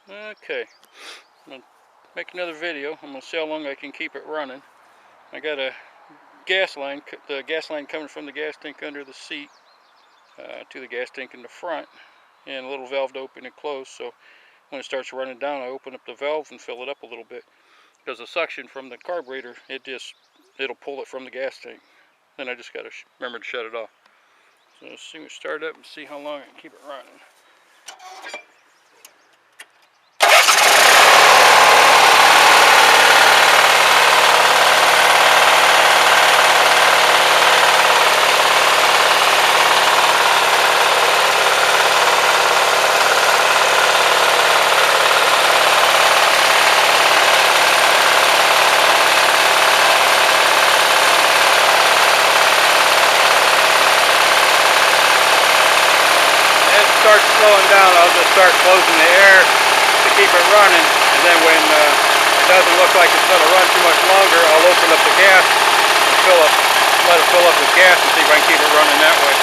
Okay, I'm going to make another video. I'm going to see how long I can keep it running. I got a gas line, the gas line coming from the gas tank under the seat to the gas tank in the front, and a little valve to open and close. So when it starts running down, I open up the valve and fill it up a little bit, because the suction from the carburetor, it'll pull it from the gas tank. Then I just got to remember to shut it off. So let's see, we start up and see how long I can keep it running. Starts slowing down, I'll just start closing the air to keep it running, and then when it doesn't look like it's going to run too much longer, I'll open up the gas and let it fill up with gas and see if I can keep it running that way.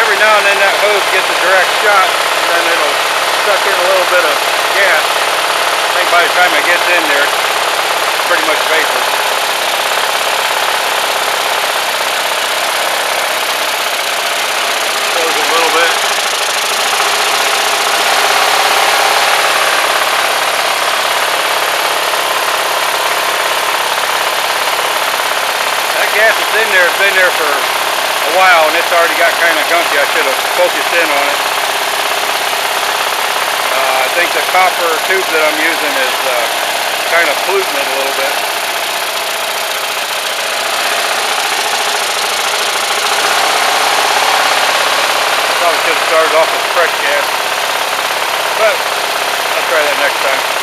Every now and then that hose gets a direct shot, and then it'll suck in a little bit of gas. I think by the time it gets in there, it's pretty much vapor. Gas is in there, it's been there for a while and it's already got kind of gunky. I should have focused in on it. I think the copper tube that I'm using is kind of polluting it a little bit. Probably should have started off with fresh gas, but I'll try that next time.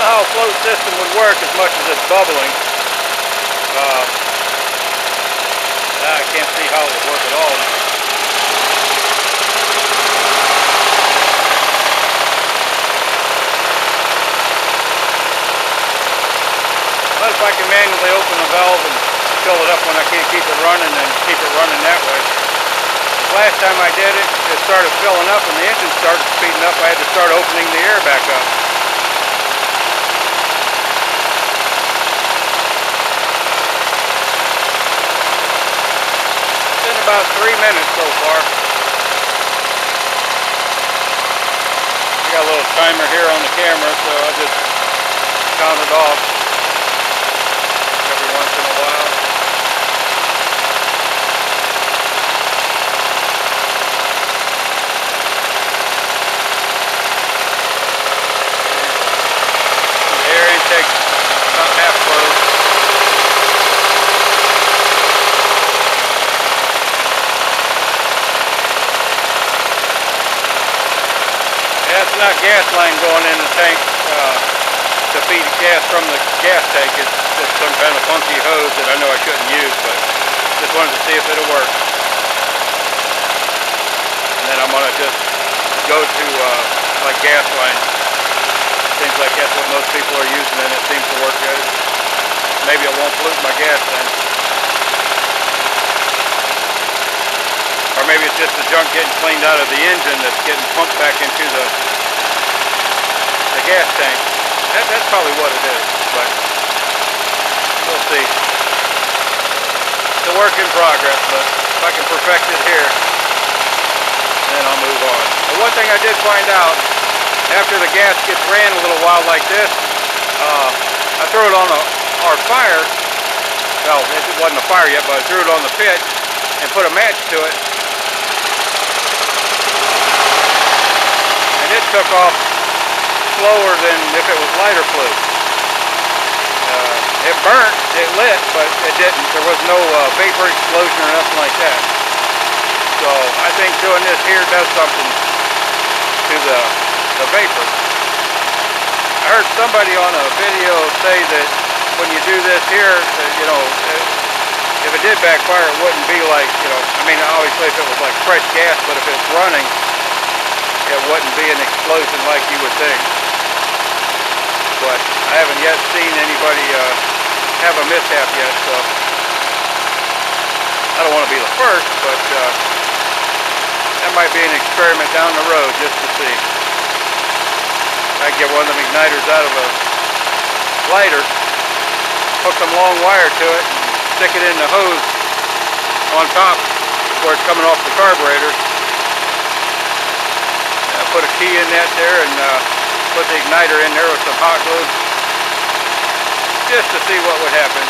How a float system would work as much as it's bubbling. I can't see how it would work at all. But if I can manually open the valve and fill it up when I can't keep it running, and keep it running that way. Last time I did it, it started filling up and the engine started speeding up. I had to start opening the air back up. About 3 minutes so far. I got a little timer here on the camera, so I just count it off every once in a while. The air intake's about half closed. It's not gas line going in the tank to feed gas from the gas tank. It's just some kind of funky hose that I know I shouldn't use, but just wanted to see if it'll work. And then I'm going to just go to like gas line. Seems like that's what most people are using and it seems to work good. Maybe it won't pollute my gas then. Or maybe it's just the junk getting cleaned out of the engine that's getting pumped back into the gas tank. That's probably what it is, but we'll see. It's a work in progress, but if I can perfect it here, then I'll move on. But one thing I did find out, after the gas gets ran a little while like this, I threw it on our fire. Well, it wasn't a fire yet, but I threw it on the pit and put a match to it. And it took off slower than if it was lighter fluid. It burnt, it lit, but it didn't. There was no vapor explosion or nothing like that. So I think doing this here does something to the vapor. I heard somebody on a video say that when you do this here, you know, if it did backfire, it wouldn't be like, you know, I mean, obviously if it was like fresh gas, but if it's running, it wouldn't be an explosion like you would think. But I haven't yet seen anybody have a mishap yet, so I don't want to be the first, but that might be an experiment down the road just to see. I get one of them igniters out of a lighter, hook some long wire to it, and stick it in the hose on top where it's coming off the carburetor. Put a key in that there and put the igniter in there with some hot glue just to see what would happen.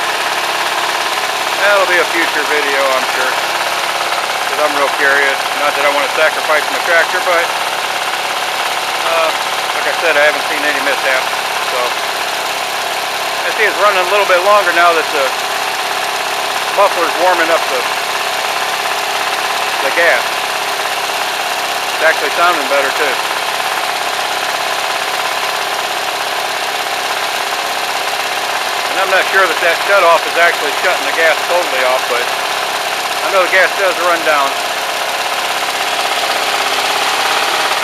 That'll be a future video, I'm sure, because I'm real curious. Not that I want to sacrifice my tractor, but like I said, I haven't seen any mishaps. So I see it's running a little bit longer now that the muffler's warming up the gas. It's actually sounding better too. And I'm not sure that that shutoff is actually shutting the gas totally off, but I know the gas does run down.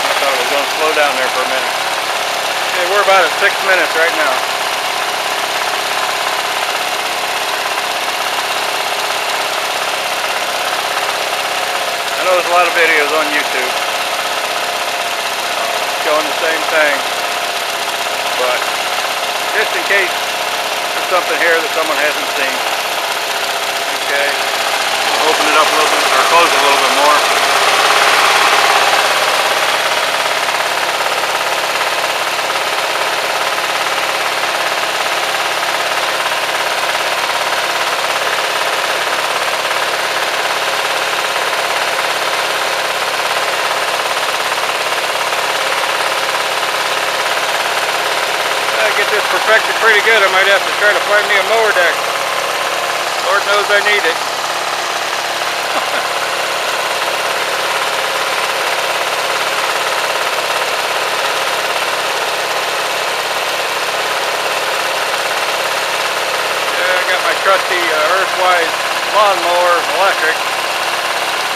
I thought it was going to slow down there for a minute. Okay, we're about at 6 minutes right now. I know there's a lot of videos on YouTube showing the same thing, but just in case there's something here that someone hasn't seen. Okay, open it up a little bit, or close it a little bit more. Get this perfected pretty good. I might have to try to find me a mower deck. Lord knows I need it. Yeah, I got my trusty Earthwise lawnmower, electric,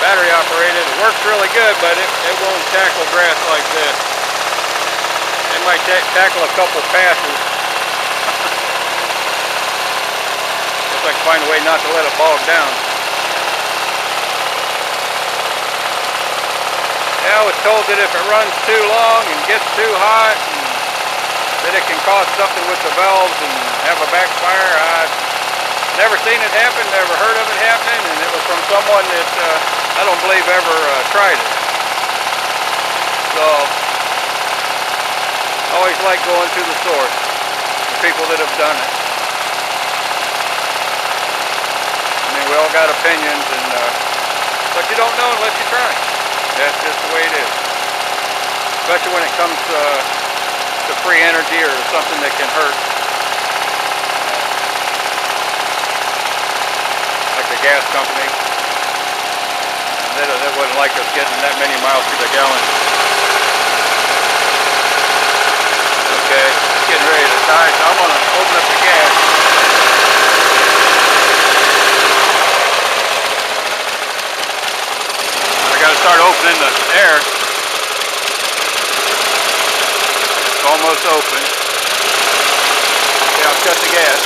battery operated. It works really good, but it won't tackle grass like this. It might tackle a couple passes. If I can find a way not to let it bog down. Yeah, I was told that if it runs too long and gets too hot, that it can cause something with the valves and have a backfire. I've never seen it happen, never heard of it happening, and it was from someone that I don't believe ever tried it. So always like going to the source, the people that have done it. I mean, we all got opinions, but you don't know unless you try. That's just the way it is. Especially when it comes to free energy or something that can hurt. Like the gas company. They wouldn't like us getting that many miles to the gallon. Okay, it's getting ready to die, so I'm going to open up the gas. I got to start opening the air. It's almost open. Okay, I'll shut the gas.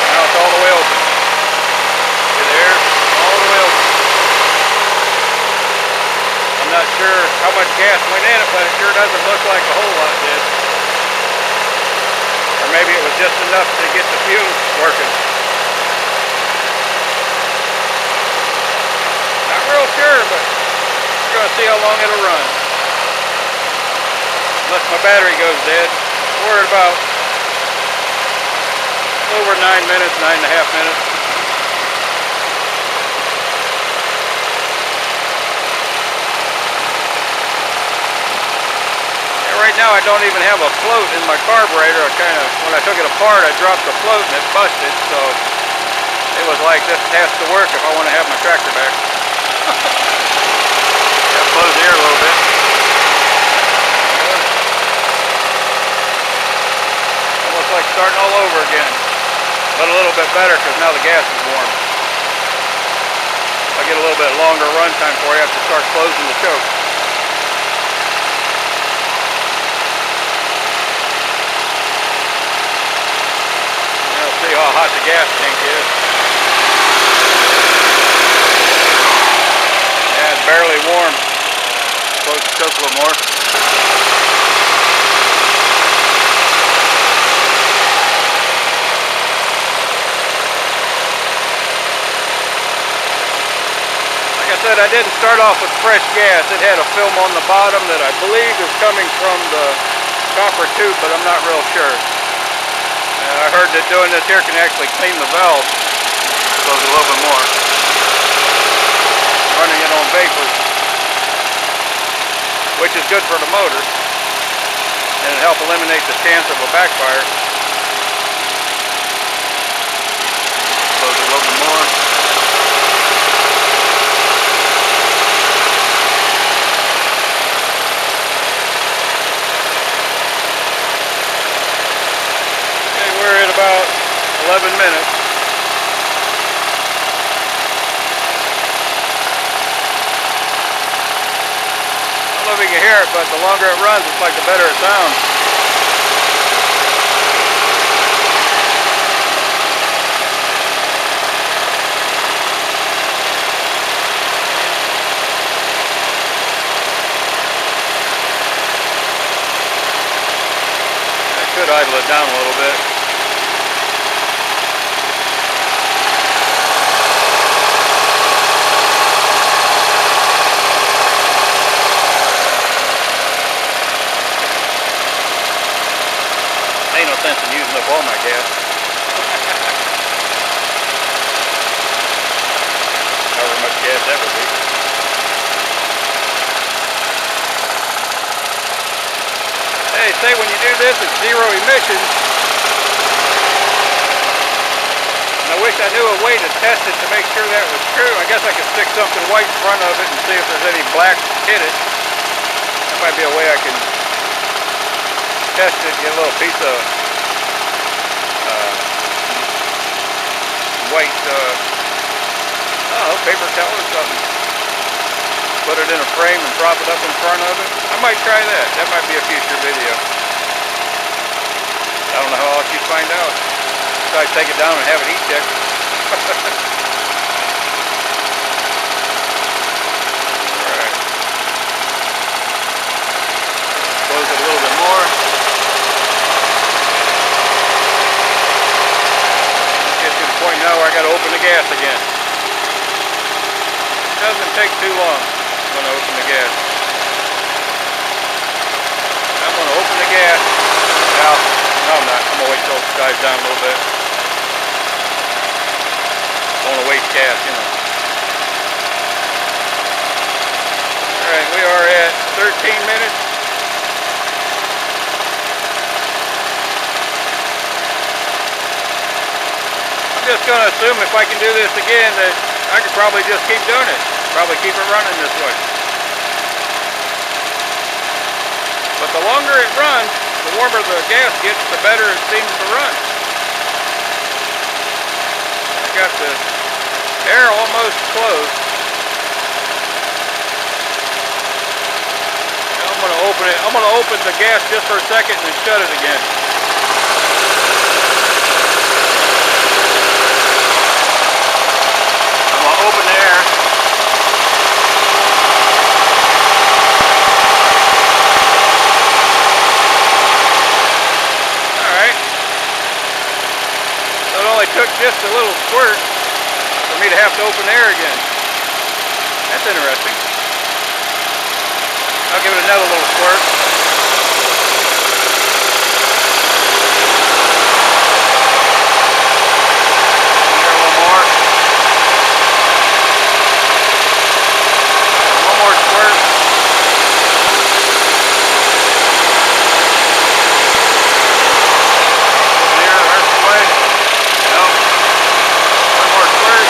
Now it's all the way open. See the air? All the way open. I'm not sure how much gas went in it, but it sure doesn't look like a whole lot did. Or maybe it was just enough to get the fumes working. Not real sure, but we're going to see how long it'll run. Unless my battery goes dead. We're at about over 9 minutes, 9.5 minutes. Right now I don't even have a float in my carburetor. When I took it apart, I dropped the float and it busted, so it was like this has to work if I want to have my tractor back. Gotta close the air a little bit. Almost like starting all over again, but a little bit better because now the gas is warm. I'll get a little bit longer run time before I have to start closing the choke. You'll see how hot the gas tank is. Yeah, it's barely warm. Close the choke a little more. Like I said, I didn't start off with fresh gas. It had a film on the bottom that I believe is coming from the copper tube, but I'm not real sure. I heard that doing this here can actually clean the valve. Close it a little bit more. Running it on vapor, which is good for the motor, and it helps eliminate the chance of a backfire. Close it a little bit more. Okay, we're at about 11 minutes. I don't know if you can hear it, but the longer it runs, it's like the better it sounds. I could idle it down a little bit. Ain't no sense in using up all my gas. However much gas that would be. Hey, say when you do this, it's zero emissions. And I wish I knew a way to test it to make sure that was true. I guess I could stick something white in front of it and see if there's any black hit it. That might be a way I can test it, get a little piece of white, I don't know, paper towel or something. Put it in a frame and prop it up in front of it. I might try that. That might be a future video. I don't know how else you'd find out. Try to take it down and have it heat checked. Alright. Close it a little bit more. Get to the point now where I got to open the gas again. It doesn't take too long when I open the gas. I'm going to open the gas. Now, no, I'm not. I'm going to wait till it dies down a little bit. Don't want to waste gas, you know. Alright, we are at 13 minutes. I'm just going to assume if I can do this again that I could probably just keep doing it. Probably keep it running this way. But the longer it runs, the warmer the gas gets, the better it seems to run. I got the air almost closed. Now I'm going to open it. I'm going to open the gas just for a second and then shut it again. I'm going to open the air. Took just a little squirt for me to have to open the air again. That's interesting. I'll give it another little squirt. There, a little more. One more squirt. There, there's the way. Nope. One more squirt.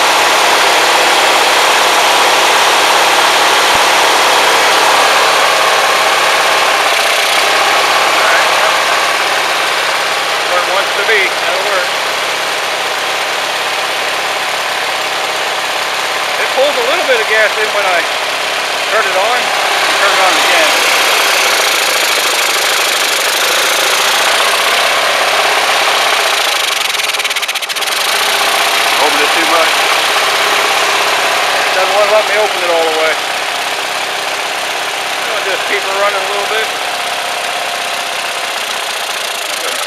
bit of gas in when I turn it on and turn it on again. Opened it too much. It doesn't want to let me open it all the way. I'll just keep it running a little bit.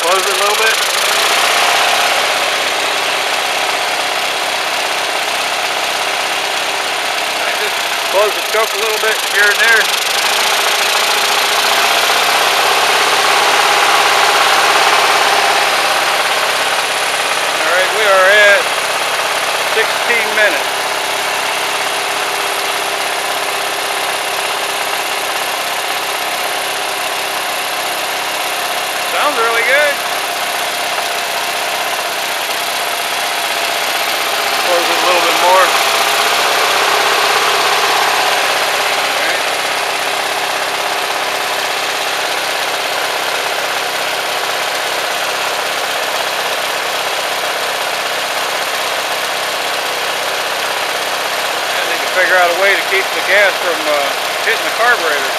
Close it a little bit. I just close the choke a little bit here and there. Alright, we are at 16 minutes. Sounds really good. Close it a little bit more. Alright. I need to figure out a way to keep the gas from hitting the carburetor.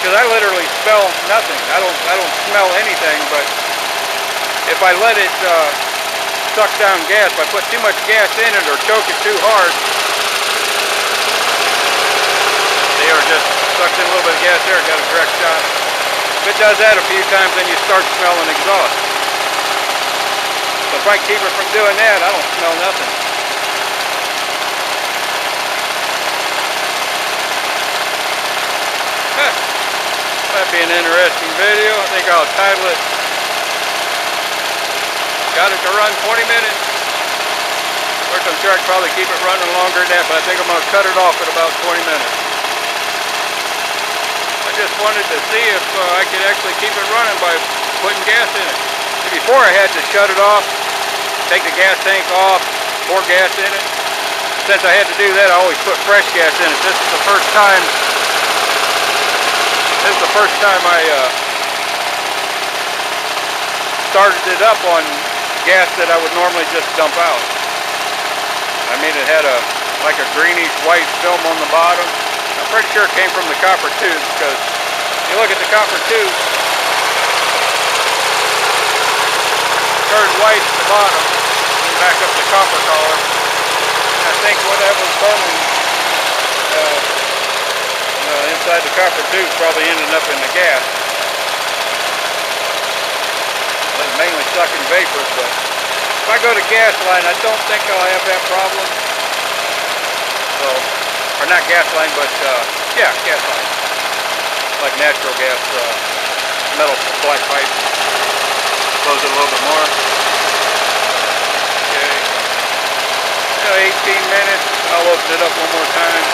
Because I literally smell nothing. I don't smell anything, but if I let it suck down gas, if I put too much gas in it or choke it too hard, they are just sucked in a little bit of gas there, got a direct shot. If it does that a few times, then you start smelling exhaust. So if I keep it from doing that, I don't smell nothing. Might be an interesting video. I think I'll title it, "Got it to run 20 minutes. Of course, I'm sure I could probably keep it running longer than that, but I think I'm going to cut it off at about 20 minutes. I just wanted to see if I could actually keep it running by putting gas in it. Before I had to shut it off, take the gas tank off, pour gas in it. Since I had to do that, I always put fresh gas in it. This is the first time I started it up on gas that I would normally just dump out. I mean, it had like a greenish white film on the bottom. I'm pretty sure it came from the copper tube, because if you look at the copper tube, it turned white at the bottom and back up the copper collar. And I think whatever was burning inside the copper tube probably ended up in the gas. It was mainly sucking vapors, but if I go to gas line, I don't think I'll have that problem. So, or not gas line, but yeah, gas line. Like natural gas, metal black pipe. Close it a little bit more. Okay. 18 minutes. I'll open it up one more time.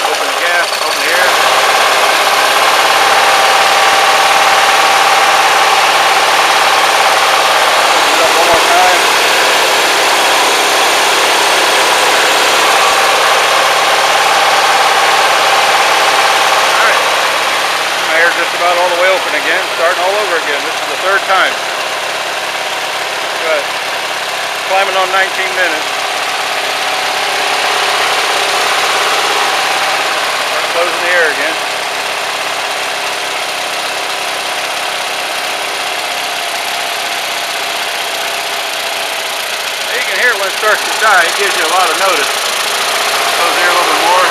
Open the gas, open the air. Open it up one more time. Alright. My air's just about all the way open again, starting all over again. This is the third time. Good. Climbing on 19 minutes. Closing the air again. You can hear it when it starts to die. It gives you a lot of notice. Close the air a little bit more.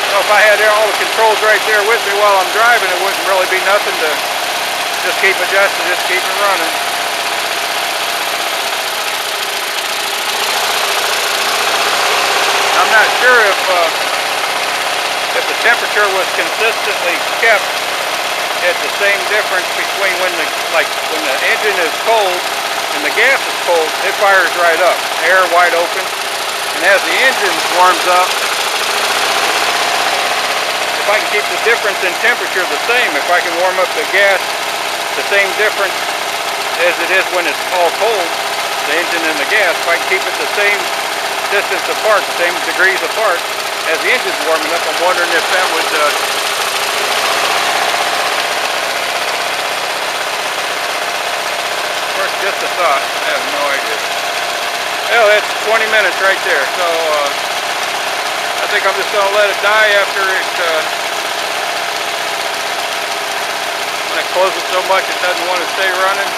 So if I had all the controls right there with me while I'm driving, it wouldn't really be nothing to just keep adjusting, just keep it running. I'm not sure if the temperature was consistently kept at the same difference between when the engine is cold and the gas is cold, it fires right up, air wide open, and as the engine warms up, if I can keep the difference in temperature the same, if I can warm up the gas the same difference as it is when it's all cold, the engine and the gas, if I can keep it the same distance apart, the same degrees apart as the engine's warming up, I'm wondering if that would of course just a thought. I have no idea. Well, that's 20 minutes right there. So I think I'm just going to let it die after it, when I close it so much it doesn't want to stay running.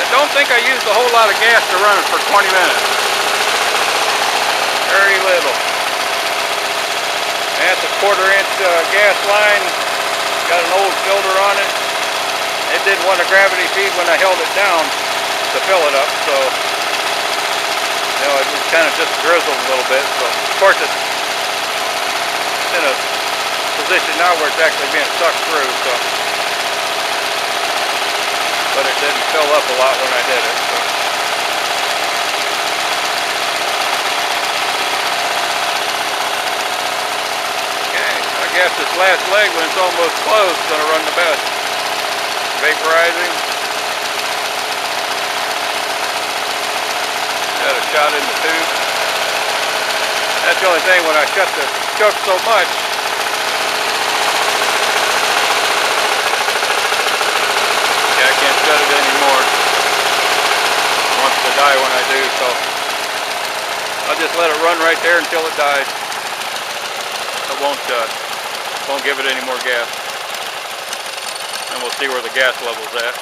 I don't think I used a whole lot of gas to run it for 20 minutes. Very little. That's a 1/4-inch gas line. Got an old filter on it. It didn't want a gravity feed when I held it down to fill it up, so you know, it kind of just drizzled a little bit. So of course it's in a position now where it's actually being sucked through. So, but it didn't fill up a lot when I did it. So. Okay, I guess this last leg, when it's almost closed, is going to run the best. Vaporizing. Got a shot in the tube. That's the only thing, when I shut the choke so much, yeah, I can't shut it anymore. It wants to die when I do, so I'll just let it run right there until it dies. It won't give it any more gas. And we'll see where the gas level's at.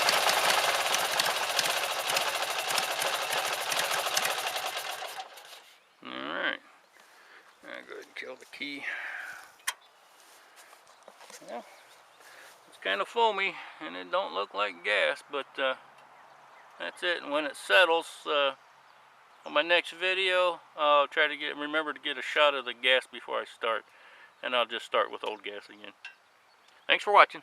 Alright. I'll go ahead and kill the key. Well, it's kind of foamy and it don't look like gas, but that's it. And when it settles, on my next video, I'll try to remember to get a shot of the gas before I start. And I'll just start with old gas again. Thanks for watching.